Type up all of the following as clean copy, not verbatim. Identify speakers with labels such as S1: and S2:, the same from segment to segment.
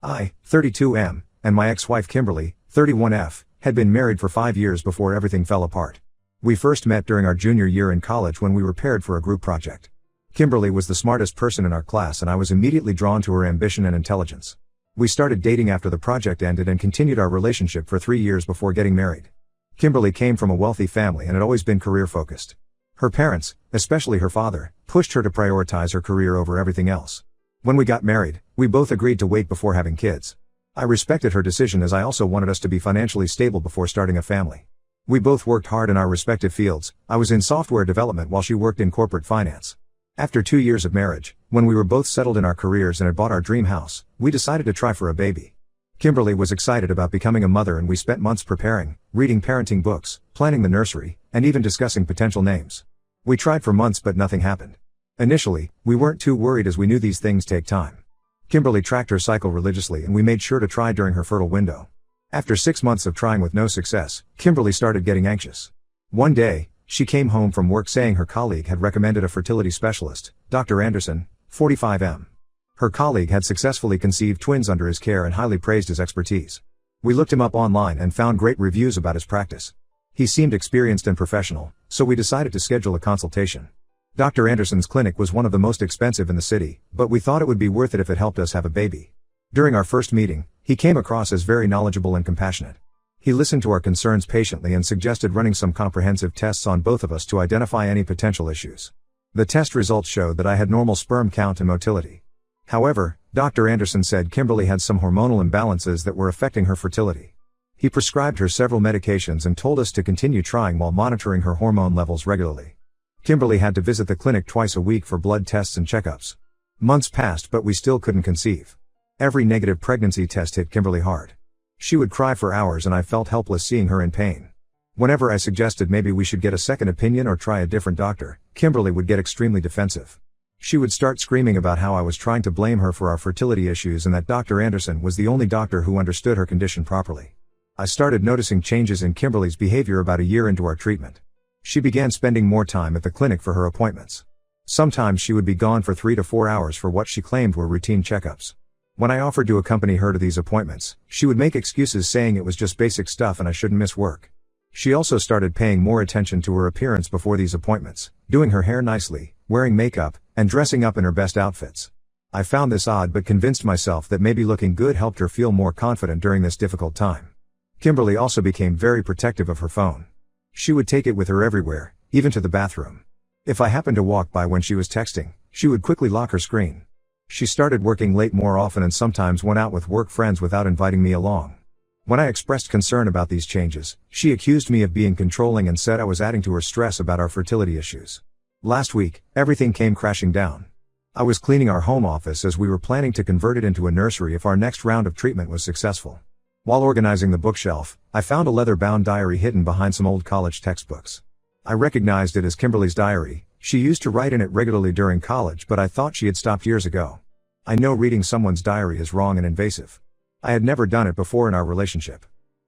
S1: I, 32M, and my ex-wife Kimberly, 31F, had been married for 5 years before everything fell apart. We first met during our junior year in college when we were paired for a group project. Kimberly was the smartest person in our class and I was immediately drawn to her ambition and intelligence. We started dating after the project ended and continued our relationship for 3 years before getting married. Kimberly came from a wealthy family and had always been career-focused. Her parents, especially her father, pushed her to prioritize her career over everything else. When we got married, we both agreed to wait before having kids. I respected her decision as I also wanted us to be financially stable before starting a family. We both worked hard in our respective fields. I was in software development while she worked in corporate finance. After 2 years of marriage, when we were both settled in our careers and had bought our dream house, we decided to try for a baby. Kimberly was excited about becoming a mother and we spent months preparing, reading parenting books, planning the nursery, and even discussing potential names. We tried for months but nothing happened. Initially, we weren't too worried as we knew these things take time. Kimberly tracked her cycle religiously and we made sure to try during her fertile window. After 6 months of trying with no success, Kimberly started getting anxious. One day, she came home from work saying her colleague had recommended a fertility specialist, Dr. Anderson, 45M. Her colleague had successfully conceived twins under his care and highly praised his expertise. We looked him up online and found great reviews about his practice. He seemed experienced and professional, so we decided to schedule a consultation. Dr. Anderson's clinic was one of the most expensive in the city, but we thought it would be worth it if it helped us have a baby. During our first meeting, he came across as very knowledgeable and compassionate. He listened to our concerns patiently and suggested running some comprehensive tests on both of us to identify any potential issues. The test results showed that I had normal sperm count and motility. However, Dr. Anderson said Kimberly had some hormonal imbalances that were affecting her fertility. He prescribed her several medications and told us to continue trying while monitoring her hormone levels regularly. Kimberly had to visit the clinic twice a week for blood tests and checkups. Months passed but we still couldn't conceive. Every negative pregnancy test hit Kimberly hard. She would cry for hours and I felt helpless seeing her in pain. Whenever I suggested maybe we should get a second opinion or try a different doctor, Kimberly would get extremely defensive. She would start screaming about how I was trying to blame her for our fertility issues and that Dr. Anderson was the only doctor who understood her condition properly. I started noticing changes in Kimberly's behavior about a year into our treatment. She began spending more time at the clinic for her appointments. Sometimes she would be gone for 3 to 4 hours for what she claimed were routine checkups. When I offered to accompany her to these appointments, she would make excuses saying it was just basic stuff and I shouldn't miss work. She also started paying more attention to her appearance before these appointments, doing her hair nicely, wearing makeup, and dressing up in her best outfits. I found this odd but convinced myself that maybe looking good helped her feel more confident during this difficult time. Kimberly also became very protective of her phone. She would take it with her everywhere, even to the bathroom. If I happened to walk by when she was texting, she would quickly lock her screen. She started working late more often and sometimes went out with work friends without inviting me along. When I expressed concern about these changes, she accused me of being controlling and said I was adding to her stress about our fertility issues. Last week, everything came crashing down. I was cleaning our home office as we were planning to convert it into a nursery if our next round of treatment was successful. While organizing the bookshelf, I found a leather-bound diary hidden behind some old college textbooks. I recognized it as Kimberly's diary. She used to write in it regularly during college, but I thought she had stopped years ago. I know reading someone's diary is wrong and invasive. I had never done it before in our relationship.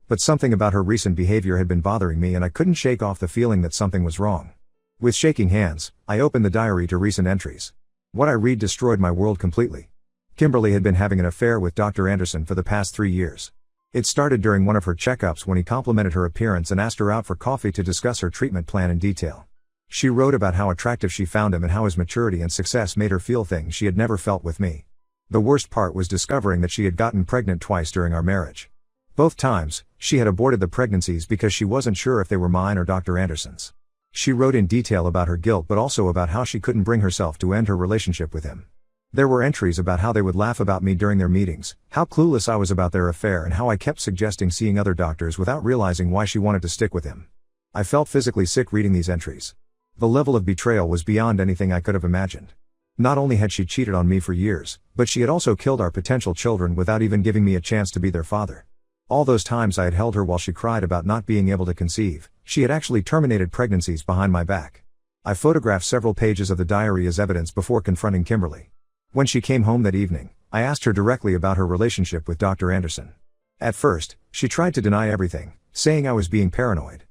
S1: But something about her recent behavior had been bothering me and I couldn't shake off the feeling that something was wrong. With shaking hands, I opened the diary to recent entries. What I read destroyed my world completely. Kimberly had been having an affair with Dr. Anderson for the past 3 years. It started during one of her checkups when he complimented her appearance and asked her out for coffee to discuss her treatment plan in detail. She wrote about how attractive she found him and how his maturity and success made her feel things she had never felt with me. The worst part was discovering that she had gotten pregnant twice during our marriage. Both times, she had aborted the pregnancies because she wasn't sure if they were mine or Dr. Anderson's. She wrote in detail about her guilt but also about how she couldn't bring herself to end her relationship with him. There were entries about how they would laugh about me during their meetings, how clueless I was about their affair and how I kept suggesting seeing other doctors without realizing why she wanted to stick with him. I felt physically sick reading these entries. The level of betrayal was beyond anything I could have imagined. Not only had she cheated on me for years, but she had also killed our potential children without even giving me a chance to be their father. All those times I had held her while she cried about not being able to conceive, she had actually terminated pregnancies behind my back. I photographed several pages of the diary as evidence before confronting Kimberly. When she came home that evening, I asked her directly about her relationship with Dr. Anderson. At first, she tried to deny everything, saying I was being paranoid.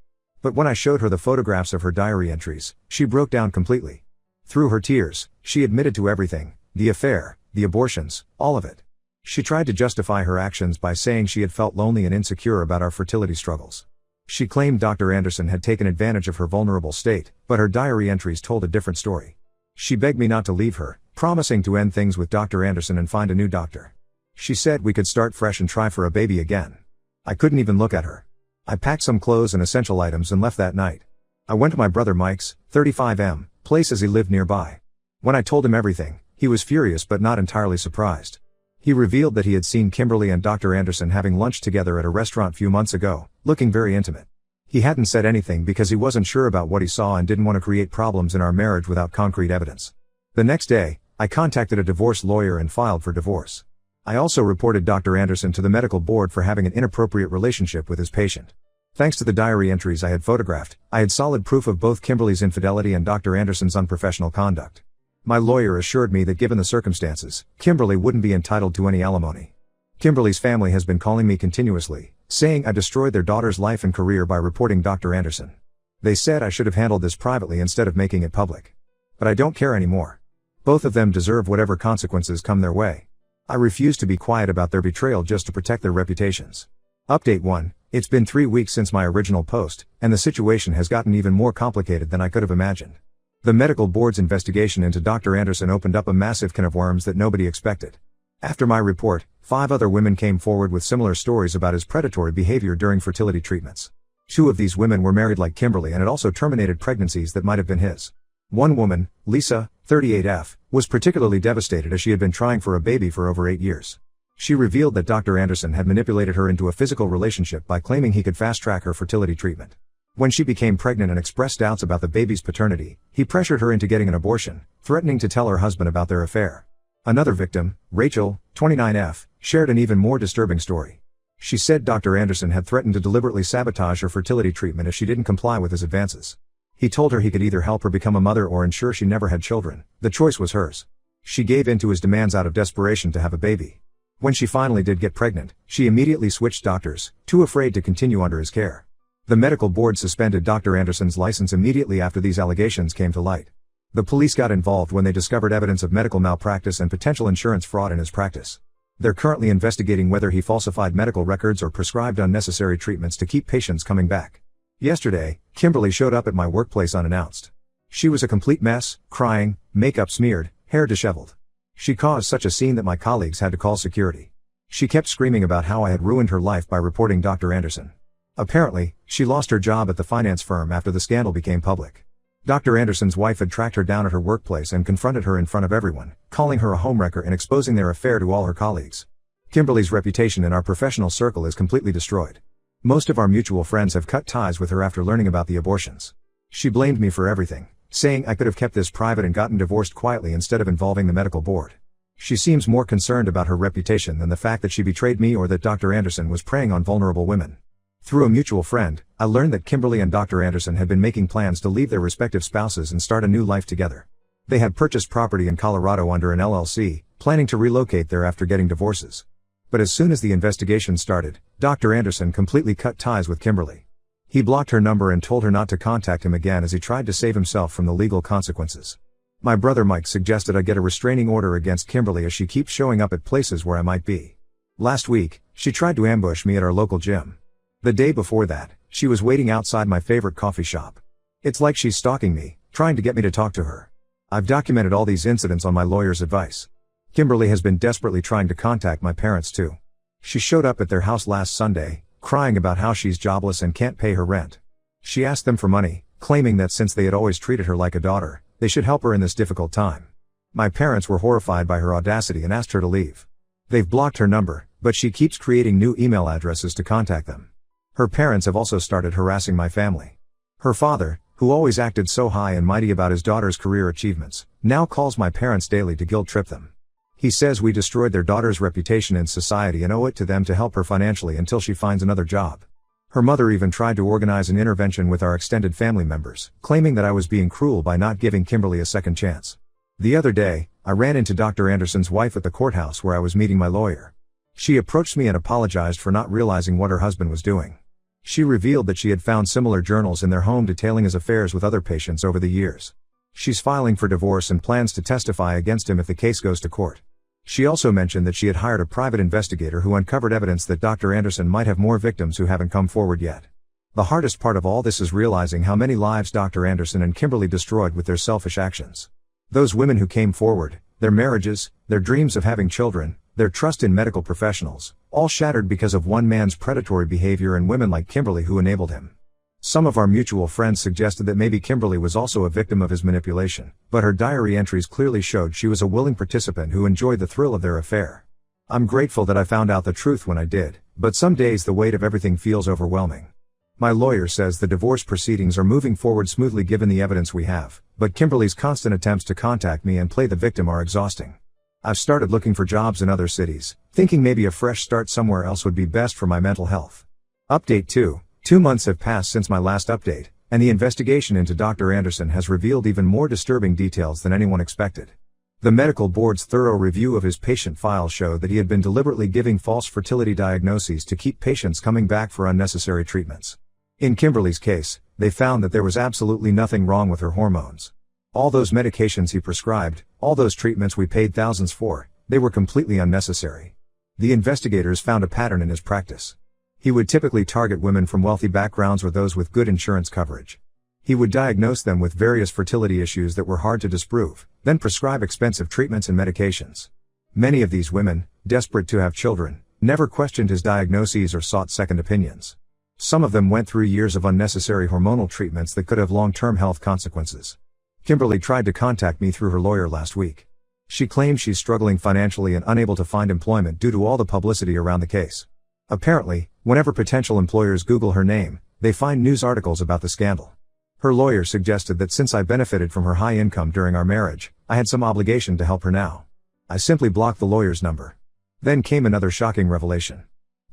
S1: But when I showed her the photographs of her diary entries, she broke down completely. Through her tears, she admitted to everything, the affair, the abortions, all of it. She tried to justify her actions by saying she had felt lonely and insecure about our fertility struggles. She claimed Dr. Anderson had taken advantage of her vulnerable state, but her diary entries told a different story. She begged me not to leave her, promising to end things with Dr. Anderson and find a new doctor. She said we could start fresh and try for a baby again. I couldn't even look at her. I packed some clothes and essential items and left that night. I went to my brother Mike's, 35M, place as he lived nearby. When I told him everything, he was furious but not entirely surprised. He revealed that he had seen Kimberly and Dr. Anderson having lunch together at a restaurant few months ago, looking very intimate. He hadn't said anything because he wasn't sure about what he saw and didn't want to create problems in our marriage without concrete evidence. The next day, I contacted a divorce lawyer and filed for divorce. I also reported Dr. Anderson to the medical board for having an inappropriate relationship with his patient. Thanks to the diary entries I had photographed, I had solid proof of both Kimberly's infidelity and Dr. Anderson's unprofessional conduct. My lawyer assured me that given the circumstances, Kimberly wouldn't be entitled to any alimony. Kimberly's family has been calling me continuously, saying I destroyed their daughter's life and career by reporting Dr. Anderson. They said I should have handled this privately instead of making it public. But I don't care anymore. Both of them deserve whatever consequences come their way. I refuse to be quiet about their betrayal just to protect their reputations. Update 1. It's been 3 weeks since my original post, and the situation has gotten even more complicated than I could have imagined. The medical board's investigation into Dr. Anderson opened up a massive can of worms that nobody expected. After my report, 5 other women came forward with similar stories about his predatory behavior during fertility treatments. 2 of these women were married like Kimberly and had also terminated pregnancies that might have been his. One woman, Lisa, 38F, was particularly devastated as she had been trying for a baby for over 8 years. She revealed that Dr. Anderson had manipulated her into a physical relationship by claiming he could fast-track her fertility treatment. When she became pregnant and expressed doubts about the baby's paternity, he pressured her into getting an abortion, threatening to tell her husband about their affair. Another victim, Rachel, 29F, shared an even more disturbing story. She said Dr. Anderson had threatened to deliberately sabotage her fertility treatment if she didn't comply with his advances. He told her he could either help her become a mother or ensure she never had children. The choice was hers. She gave in to his demands out of desperation to have a baby. When she finally did get pregnant, she immediately switched doctors, too afraid to continue under his care. The medical board suspended Dr. Anderson's license immediately after these allegations came to light. The police got involved when they discovered evidence of medical malpractice and potential insurance fraud in his practice. They're currently investigating whether he falsified medical records or prescribed unnecessary treatments to keep patients coming back. Yesterday, Kimberly showed up at my workplace unannounced. She was a complete mess, crying, makeup smeared, hair disheveled. She caused such a scene that my colleagues had to call security. She kept screaming about how I had ruined her life by reporting Dr. Anderson. Apparently, she lost her job at the finance firm after the scandal became public. Dr. Anderson's wife had tracked her down at her workplace and confronted her in front of everyone, calling her a homewrecker and exposing their affair to all her colleagues. Kimberly's reputation in our professional circle is completely destroyed. Most of our mutual friends have cut ties with her after learning about the abortions. She blamed me for everything, saying I could have kept this private and gotten divorced quietly instead of involving the medical board. She seems more concerned about her reputation than the fact that she betrayed me or that Dr. Anderson was preying on vulnerable women. Through a mutual friend, I learned that Kimberly and Dr. Anderson had been making plans to leave their respective spouses and start a new life together. They had purchased property in Colorado under an LLC, planning to relocate there after getting divorces. But as soon as the investigation started, Dr. Anderson completely cut ties with Kimberly. He blocked her number and told her not to contact him again as he tried to save himself from the legal consequences. My brother Mike suggested I get a restraining order against Kimberly as she keeps showing up at places where I might be. Last week, she tried to ambush me at our local gym. The day before that, she was waiting outside my favorite coffee shop. It's like she's stalking me, trying to get me to talk to her. I've documented all these incidents on my lawyer's advice. Kimberly has been desperately trying to contact my parents too. She showed up at their house last Sunday, crying about how she's jobless and can't pay her rent. She asked them for money, claiming that since they had always treated her like a daughter, they should help her in this difficult time. My parents were horrified by her audacity and asked her to leave. They've blocked her number, but she keeps creating new email addresses to contact them. Her parents have also started harassing my family. Her father, who always acted so high and mighty about his daughter's career achievements, now calls my parents daily to guilt-trip them. He says we destroyed their daughter's reputation in society and owe it to them to help her financially until she finds another job. Her mother even tried to organize an intervention with our extended family members, claiming that I was being cruel by not giving Kimberly a second chance. The other day, I ran into Dr. Anderson's wife at the courthouse where I was meeting my lawyer. She approached me and apologized for not realizing what her husband was doing. She revealed that she had found similar journals in their home detailing his affairs with other patients over the years. She's filing for divorce and plans to testify against him if the case goes to court. She also mentioned that she had hired a private investigator who uncovered evidence that Dr. Anderson might have more victims who haven't come forward yet. The hardest part of all this is realizing how many lives Dr. Anderson and Kimberly destroyed with their selfish actions. Those women who came forward, their marriages, their dreams of having children, their trust in medical professionals, all shattered because of one man's predatory behavior and women like Kimberly who enabled him. Some of our mutual friends suggested that maybe Kimberly was also a victim of his manipulation, but her diary entries clearly showed she was a willing participant who enjoyed the thrill of their affair. I'm grateful that I found out the truth when I did, but some days the weight of everything feels overwhelming. My lawyer says the divorce proceedings are moving forward smoothly given the evidence we have, but Kimberly's constant attempts to contact me and play the victim are exhausting. I've started looking for jobs in other cities, thinking maybe a fresh start somewhere else would be best for my mental health. Update 2. 2 months have passed since my last update, and the investigation into Dr. Anderson has revealed even more disturbing details than anyone expected. The medical board's thorough review of his patient file showed that he had been deliberately giving false fertility diagnoses to keep patients coming back for unnecessary treatments. In Kimberly's case, they found that there was absolutely nothing wrong with her hormones. All those medications he prescribed, all those treatments we paid thousands for, they were completely unnecessary. The investigators found a pattern in his practice. He would typically target women from wealthy backgrounds or those with good insurance coverage. He would diagnose them with various fertility issues that were hard to disprove, then prescribe expensive treatments and medications. Many of these women, desperate to have children, never questioned his diagnoses or sought second opinions. Some of them went through years of unnecessary hormonal treatments that could have long-term health consequences. Kimberly tried to contact me through her lawyer last week. She claims she's struggling financially and unable to find employment due to all the publicity around the case. Apparently, whenever potential employers Google her name, they find news articles about the scandal. Her lawyer suggested that since I benefited from her high income during our marriage, I had some obligation to help her now. I simply blocked the lawyer's number. Then came another shocking revelation.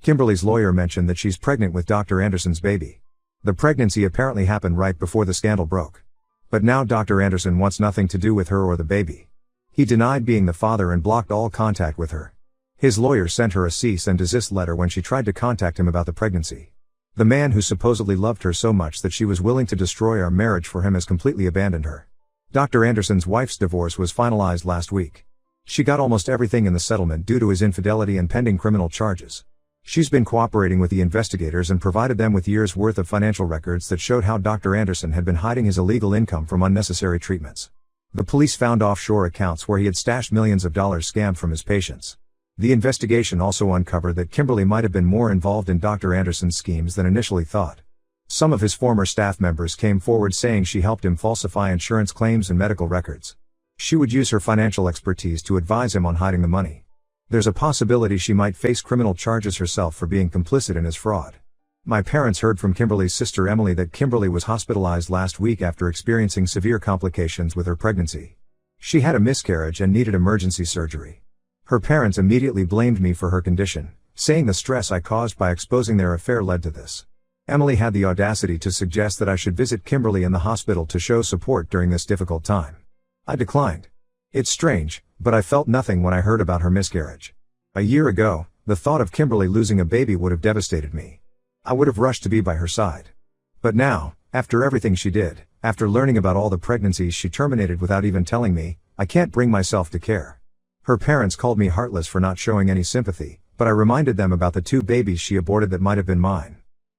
S1: Kimberly's lawyer mentioned that she's pregnant with Dr. Anderson's baby. The pregnancy apparently happened right before the scandal broke. But now Dr. Anderson wants nothing to do with her or the baby. He denied being the father and blocked all contact with her. His lawyer sent her a cease and desist letter when she tried to contact him about the pregnancy. The man who supposedly loved her so much that she was willing to destroy our marriage for him has completely abandoned her. Dr. Anderson's wife's divorce was finalized last week. She got almost everything in the settlement due to his infidelity and pending criminal charges. She's been cooperating with the investigators and provided them with years' worth of financial records that showed how Dr. Anderson had been hiding his illegal income from unnecessary treatments. The police found offshore accounts where he had stashed millions of dollars scammed from his patients. The investigation also uncovered that Kimberly might have been more involved in Dr. Anderson's schemes than initially thought. Some of his former staff members came forward saying she helped him falsify insurance claims and medical records. She would use her financial expertise to advise him on hiding the money. There's a possibility she might face criminal charges herself for being complicit in his fraud. My parents heard from Kimberly's sister Emily that Kimberly was hospitalized last week after experiencing severe complications with her pregnancy. She had a miscarriage and needed emergency surgery. Her parents immediately blamed me for her condition, saying the stress I caused by exposing their affair led to this. Emily had the audacity to suggest that I should visit Kimberly in the hospital to show support during this difficult time. I declined. It's strange, but I felt nothing when I heard about her miscarriage. A year ago, the thought of Kimberly losing a baby would have devastated me. I would have rushed to be by her side. But now, after everything she did, after learning about all the pregnancies she terminated without even telling me, I can't bring myself to care. Her parents called me heartless for not showing any sympathy, but I reminded them about the 2 babies she aborted that might have been mine.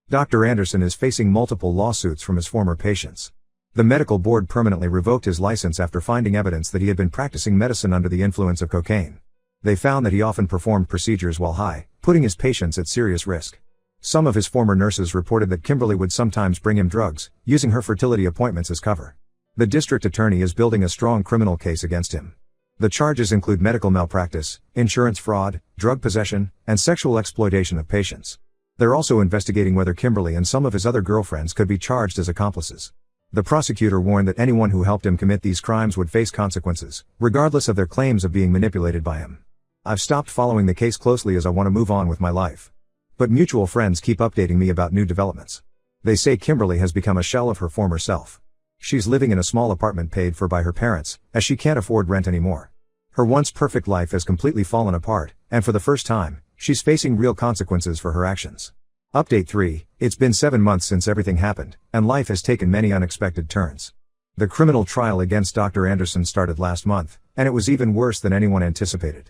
S1: Dr. Anderson is facing multiple lawsuits from his former patients. The medical board permanently revoked his license after finding evidence that he had been practicing medicine under the influence of cocaine. They found that he often performed procedures while high, putting his patients at serious risk. Some of his former nurses reported that Kimberly would sometimes bring him drugs, using her fertility appointments as cover. The district attorney is building a strong criminal case against him. The charges include medical malpractice, insurance fraud, drug possession, and sexual exploitation of patients. They're also investigating whether Kimberly and some of his other girlfriends could be charged as accomplices. The prosecutor warned that anyone who helped him commit these crimes would face consequences, regardless of their claims of being manipulated by him. I've stopped following the case closely as I want to move on with my life. But mutual friends keep updating me about new developments. They say Kimberly has become a shell of her former self. She's living in a small apartment paid for by her parents, as she can't afford rent anymore. Her once perfect life has completely fallen apart, and for the first time, she's facing real consequences for her actions. Update 3, it's been 7 months since everything happened, and life has taken many unexpected turns. The criminal trial against Dr. Anderson started last month, and it was even worse than anyone anticipated.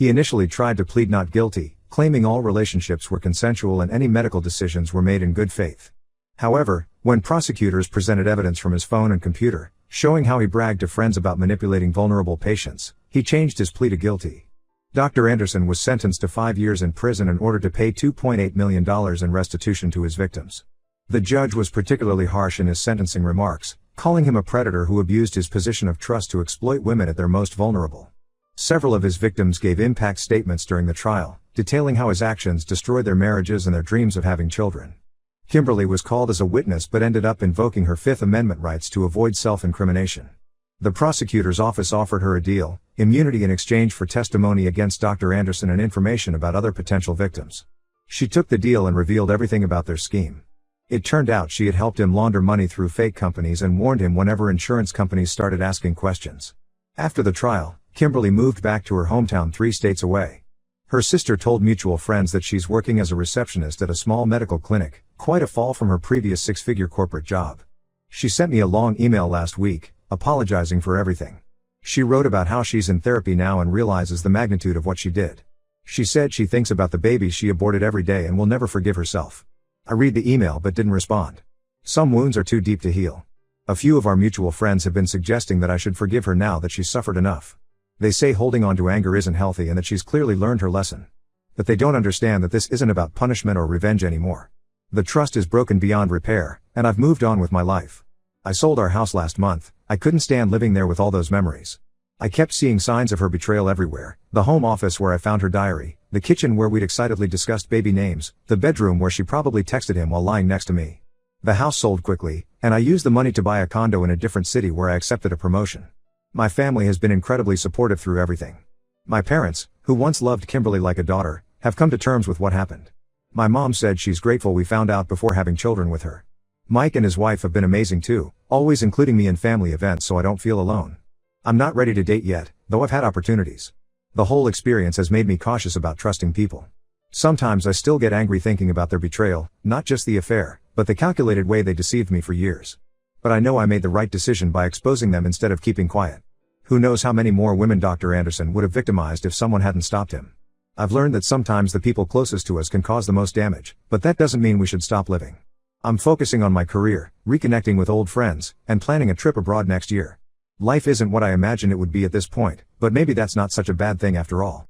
S1: He initially tried to plead not guilty, claiming all relationships were consensual and any medical decisions were made in good faith. However, when prosecutors presented evidence from his phone and computer, showing how he bragged to friends about manipulating vulnerable patients, he changed his plea to guilty. Dr. Anderson was sentenced to 5 years in prison in order to pay $2.8 million in restitution to his victims. The judge was particularly harsh in his sentencing remarks, calling him a predator who abused his position of trust to exploit women at their most vulnerable. Several of his victims gave impact statements during the trial, detailing how his actions destroyed their marriages and their dreams of having children. Kimberly was called as a witness but ended up invoking her Fifth Amendment rights to avoid self-incrimination. The prosecutor's office offered her a deal, immunity in exchange for testimony against Dr. Anderson and information about other potential victims. She took the deal and revealed everything about their scheme. It turned out she had helped him launder money through fake companies and warned him whenever insurance companies started asking questions. After the trial, Kimberly moved back to her hometown 3 states away. Her sister told mutual friends that she's working as a receptionist at a small medical clinic, quite a fall from her previous 6-figure corporate job. She sent me a long email last week, apologizing for everything. She wrote about how she's in therapy now and realizes the magnitude of what she did. She said she thinks about the baby she aborted every day and will never forgive herself. I read the email but didn't respond. Some wounds are too deep to heal. A few of our mutual friends have been suggesting that I should forgive her now that she's suffered enough. They say holding on to anger isn't healthy and that she's clearly learned her lesson. But they don't understand that this isn't about punishment or revenge anymore. The trust is broken beyond repair, and I've moved on with my life. I sold our house last month. I couldn't stand living there with all those memories. I kept seeing signs of her betrayal everywhere: the home office where I found her diary, the kitchen where we'd excitedly discussed baby names, the bedroom where she probably texted him while lying next to me. The house sold quickly, and I used the money to buy a condo in a different city where I accepted a promotion. My family has been incredibly supportive through everything. My parents, who once loved Kimberly like a daughter, have come to terms with what happened. My mom said she's grateful we found out before having children with her. Mike and his wife have been amazing too, always including me in family events so I don't feel alone. I'm not ready to date yet, though I've had opportunities. The whole experience has made me cautious about trusting people. Sometimes I still get angry thinking about their betrayal, not just the affair, but the calculated way they deceived me for years. But I know I made the right decision by exposing them instead of keeping quiet. Who knows how many more women Dr. Anderson would have victimized if someone hadn't stopped him. I've learned that sometimes the people closest to us can cause the most damage, but that doesn't mean we should stop living. I'm focusing on my career, reconnecting with old friends, and planning a trip abroad next year. Life isn't what I imagined it would be at this point, but maybe that's not such a bad thing after all.